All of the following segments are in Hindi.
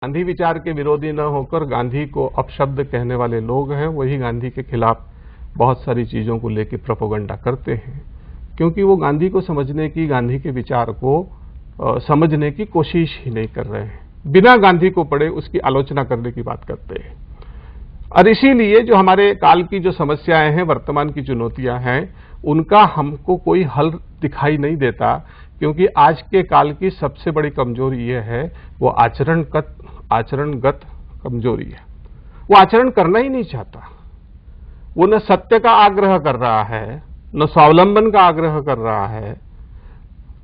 गांधी विचार के विरोधी न होकर गांधी को अपशब्द कहने वाले लोग हैं, वही गांधी के खिलाफ बहुत सारी चीजों को लेकर प्रोपेगेंडा करते हैं, क्योंकि वो गांधी को समझने की, गांधी के विचार को समझने की कोशिश ही नहीं कर रहे हैं। बिना गांधी को पढ़े उसकी आलोचना करने की बात करते हैं। और इसीलिए जो हमारे काल की जो समस्याएं हैं, वर्तमान की चुनौतियां हैं, उनका हमको कोई हल दिखाई नहीं देता, क्योंकि आज के काल की सबसे बड़ी कमजोरी यह है, वो आचरणगत कमजोरी है। वो आचरण करना ही नहीं चाहता। वो न सत्य का आग्रह कर रहा है, न स्वावलंबन का आग्रह कर रहा है,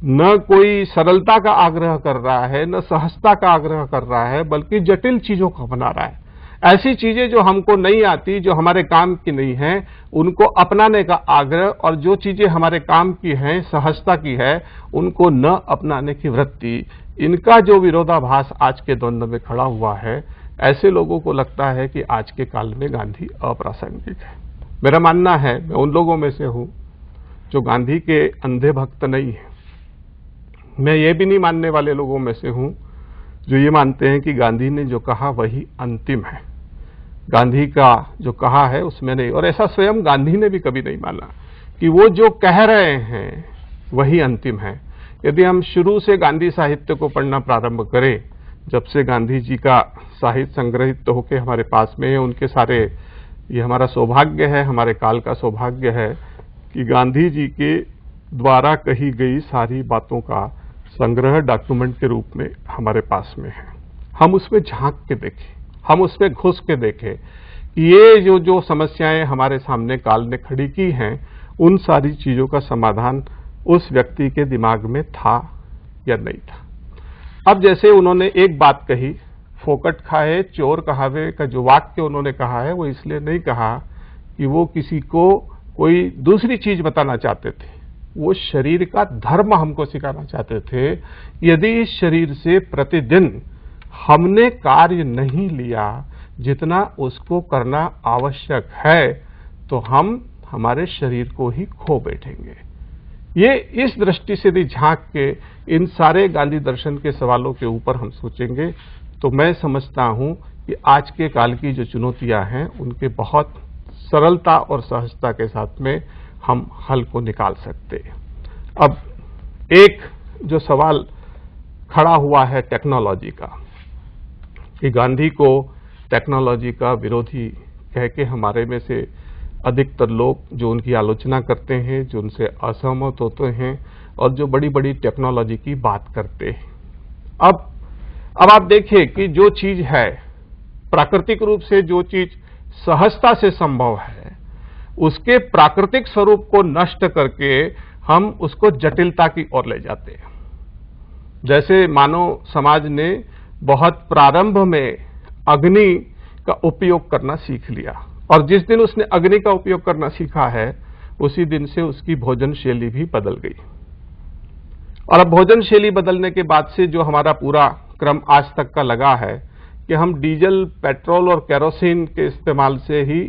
न कोई सरलता का आग्रह कर रहा है, न सहजता का आग्रह कर रहा है, बल्कि जटिल चीजों को बना रहा है। ऐसी चीजें जो हमको नहीं आती, जो हमारे काम की नहीं है, उनको अपनाने का आग्रह, और जो चीजें हमारे काम की हैं, सहजता की है, उनको न अपनाने की वृत्ति, इनका जो विरोधाभास आज के द्वंद्व में खड़ा हुआ है, ऐसे लोगों को लगता है कि आज के काल में गांधी अप्रासंगिक है। मेरा मानना है, मैं उन लोगों में से हूं जो गांधी के अंधे भक्त नहीं है। मैं ये भी नहीं मानने वाले लोगों में से हूं जो ये मानते हैं कि गांधी ने जो कहा वही अंतिम है। गांधी का जो कहा है उसमें नहीं, और ऐसा स्वयं गांधी ने भी कभी नहीं माना कि वो जो कह रहे हैं वही अंतिम है। यदि हम शुरू से गांधी साहित्य को पढ़ना प्रारंभ करें, जब से गांधी जी का साहित्य संग्रहित होकर हमारे पास में है, उनके सारे, ये हमारा सौभाग्य है, हमारे काल का सौभाग्य है कि गांधी जी के द्वारा कही गई सारी बातों का संग्रह डॉक्यूमेंट के रूप में हमारे पास में है। हम उसमें झांक के देखें, हम उसमें घुस के देखें कि ये जो समस्याएं हमारे सामने काल ने खड़ी की हैं, उन सारी चीजों का समाधान उस व्यक्ति के दिमाग में था या नहीं था। अब जैसे उन्होंने एक बात कही, फोकट खाए चोर कहावे का जो वाक्य उन्होंने कहा है, वो इसलिए नहीं कहा कि वो किसी को कोई दूसरी चीज बताना चाहते थे, वो शरीर का धर्म हमको सिखाना चाहते थे। यदि इस शरीर से प्रतिदिन हमने कार्य नहीं लिया जितना उसको करना आवश्यक है, तो हम हमारे शरीर को ही खो बैठेंगे। ये इस दृष्टि से भी झांक के इन सारे गांधी दर्शन के सवालों के ऊपर हम सोचेंगे, तो मैं समझता हूं कि आज के काल की जो चुनौतियां हैं, उनके बहुत सरलता और सहजता के साथ में हम हल को निकाल सकते हैं। अब एक जो सवाल खड़ा हुआ है टेक्नोलॉजी का, कि गांधी को टेक्नोलॉजी का विरोधी कह के हमारे में से अधिकतर लोग जो उनकी आलोचना करते हैं, जो उनसे असहमत होते हैं, और जो बड़ी बड़ी टेक्नोलॉजी की बात करते हैं। अब आप देखिए कि जो चीज है प्राकृतिक रूप से, जो चीज सहजता से संभव है, उसके प्राकृतिक स्वरूप को नष्ट करके हम उसको जटिलता की ओर ले जाते हैं। जैसे मानव समाज ने बहुत प्रारंभ में अग्नि का उपयोग करना सीख लिया, और जिस दिन उसने अग्नि का उपयोग करना सीखा है, उसी दिन से उसकी भोजन शैली भी बदल गई। और अब भोजन शैली बदलने के बाद से जो हमारा पूरा क्रम आज तक का लगा है कि हम डीजल, पेट्रोल और केरोसिन के इस्तेमाल से ही,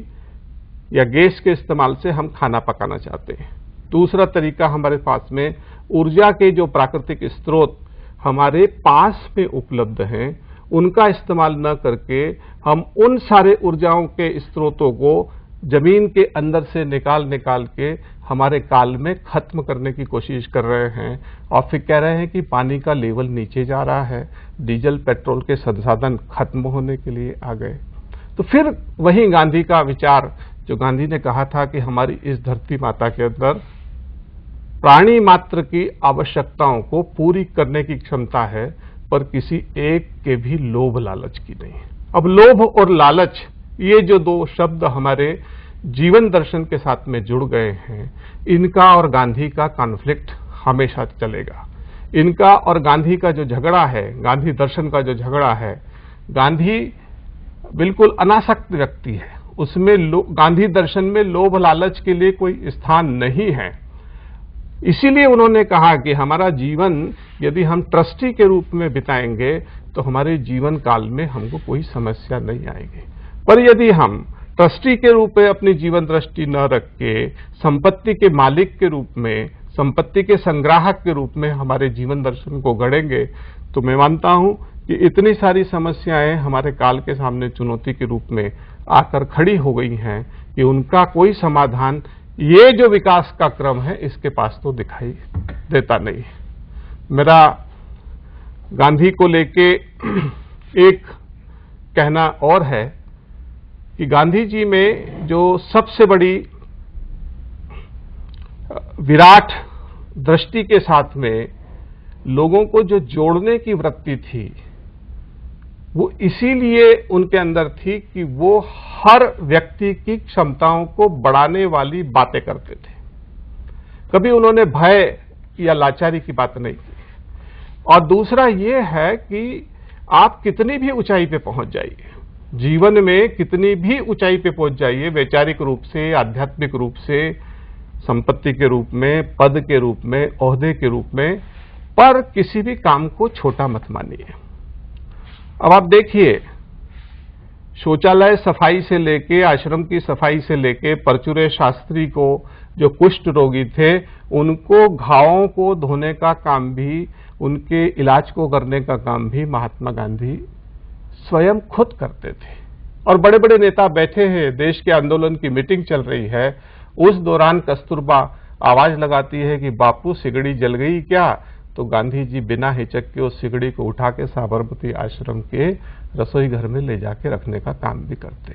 या गैस के इस्तेमाल से हम खाना पकाना चाहते हैं। दूसरा तरीका हमारे पास में ऊर्जा के जो प्राकृतिक स्रोत हमारे पास में उपलब्ध हैं, उनका इस्तेमाल न करके हम उन सारे ऊर्जाओं के स्रोतों को जमीन के अंदर से निकाल के हमारे काल में खत्म करने की कोशिश कर रहे हैं, और फिर कह रहे हैं कि पानी का लेवल नीचे जा रहा है, डीजल पेट्रोल के संसाधन खत्म होने के लिए आ गए। तो फिर वही गांधी का विचार, जो गांधी ने कहा था कि हमारी इस धरती माता के अंदर प्राणी मात्र की आवश्यकताओं को पूरी करने की क्षमता है, पर किसी एक के भी लोभ लालच की नहीं। अब लोभ और लालच, ये जो दो शब्द हमारे जीवन दर्शन के साथ में जुड़ गए हैं, इनका और गांधी का कॉन्फ्लिक्ट हमेशा चलेगा। इनका और गांधी का जो झगड़ा है, गांधी दर्शन का जो झगड़ा है, गांधी बिल्कुल अनासक्त व्यक्ति है, उसमें गांधी दर्शन में लोभ लालच के लिए कोई स्थान नहीं है। इसीलिए उन्होंने कहा कि हमारा जीवन यदि हम ट्रस्टी के रूप में बिताएंगे, तो हमारे जीवन काल में हमको कोई समस्या नहीं आएगी। पर यदि हम ट्रस्टी के रूप में अपनी जीवन दृष्टि न रख के संपत्ति के मालिक के रूप में, संपत्ति के संग्राहक के रूप में हमारे जीवन दर्शन को गढ़ेंगे, तो मैं मानता हूं कि इतनी सारी समस्याएं हमारे काल के सामने चुनौती के रूप में आकर खड़ी हो गई हैं कि उनका कोई समाधान ये जो विकास का क्रम है इसके पास तो दिखाई देता नहीं। मेरा गांधी को लेके एक कहना और है कि गांधी जी में जो सबसे बड़ी विराट दृष्टि के साथ में लोगों को जो जोड़ने की वृत्ति थी, वो इसीलिए उनके अंदर थी कि वो हर व्यक्ति की क्षमताओं को बढ़ाने वाली बातें करते थे। कभी उन्होंने भय या लाचारी की बात नहीं की। और दूसरा ये है कि आप कितनी भी ऊंचाई पे पहुंच जाइए, जीवन में कितनी भी ऊंचाई पे पहुंच जाइए, वैचारिक रूप से, आध्यात्मिक रूप से, संपत्ति के रूप में, पद के रूप में, ओहदे के रूप में, पर किसी भी काम को छोटा मत मानिए। अब आप देखिए, शौचालय सफाई से लेके, आश्रम की सफाई से लेके, परचूरे शास्त्री को जो कुष्ठ रोगी थे उनको घावों को धोने का काम भी, उनके इलाज को करने का काम भी महात्मा गांधी स्वयं खुद करते थे। और बड़े बड़े नेता बैठे हैं, देश के आंदोलन की मीटिंग चल रही है, उस दौरान कस्तूरबा आवाज लगाती है कि बापू सिगड़ी जल गई क्या, तो गांधी जी बिना हिचक के उस सिगड़ी को उठा के साबरमती आश्रम के रसोई घर में ले जाके रखने का काम भी करते।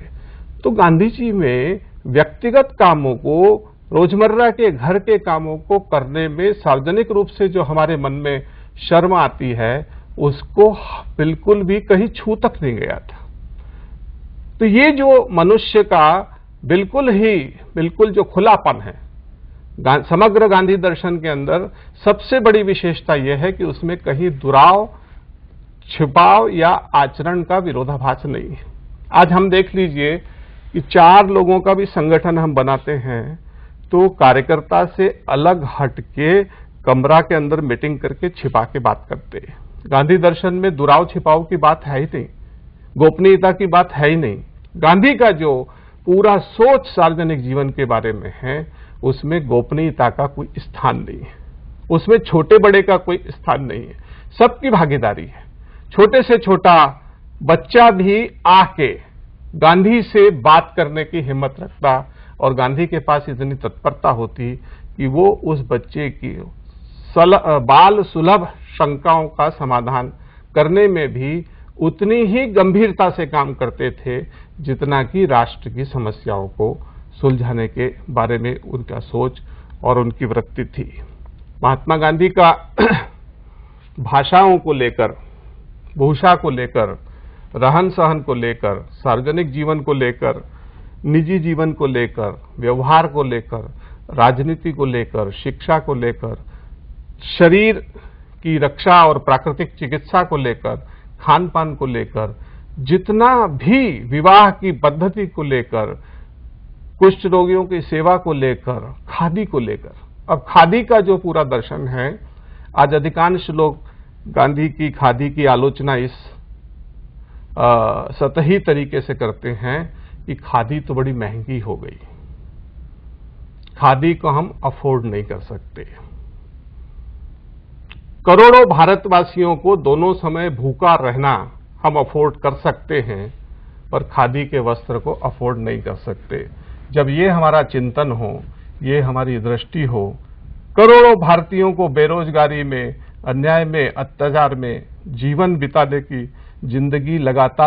तो गांधी जी में व्यक्तिगत कामों को, रोजमर्रा के घर के कामों को करने में सार्वजनिक रूप से जो हमारे मन में शर्म आती है, उसको बिल्कुल भी कहीं छू तक नहीं गया था। तो ये जो मनुष्य का बिल्कुल जो खुलापन है, समग्र गांधी दर्शन के अंदर सबसे बड़ी विशेषता यह है कि उसमें कहीं दुराव, छिपाव या आचरण का विरोधाभास नहीं है। आज हम देख लीजिए कि 4 लोगों का भी संगठन हम बनाते हैं तो कार्यकर्ता से अलग हट के कमरा के अंदर मीटिंग करके छिपा के बात करते हैं। गांधी दर्शन में दुराव छिपाव की बात है ही नहीं, गोपनीयता की बात है ही नहीं। गांधी का जो पूरा सोच सार्वजनिक जीवन के बारे में है, उसमें गोपनीयता का कोई स्थान नहीं है, उसमें छोटे बड़े का कोई स्थान नहीं है, सबकी भागीदारी है। छोटे से छोटा बच्चा भी आके गांधी से बात करने की हिम्मत रखता और गांधी के पास इतनी तत्परता होती कि वो उस बच्चे की बाल सुलभ शंकाओं का समाधान करने में भी उतनी ही गंभीरता से काम करते थे जितना कि राष्ट्र की समस्याओं को सुलझाने के बारे में उनका सोच और उनकी वृत्ति थी। महात्मा गांधी का भाषाओं को लेकर, भूषा को लेकर, रहन सहन को लेकर, सार्वजनिक जीवन को लेकर, निजी जीवन को लेकर, व्यवहार को लेकर, राजनीति को लेकर, शिक्षा को लेकर, शरीर की रक्षा और प्राकृतिक चिकित्सा को लेकर, खान पान को लेकर, जितना भी विवाह की पद्धति को लेकर, कुष्ठ रोगियों की सेवा को लेकर, खादी को लेकर। अब खादी का जो पूरा दर्शन है, आज अधिकांश लोग गांधी की खादी की आलोचना इस सतही तरीके से करते हैं कि खादी तो बड़ी महंगी हो गई, खादी को हम अफोर्ड नहीं कर सकते। करोड़ों भारतवासियों को दोनों समय भूखा रहना हम अफोर्ड कर सकते हैं, पर खादी के वस्त्र को अफोर्ड नहीं कर सकते। जब ये हमारा चिंतन हो, ये हमारी दृष्टि हो, करोड़ों भारतीयों को बेरोजगारी में, अन्याय में, अत्याचार में जीवन बिताने की जिंदगी लगातार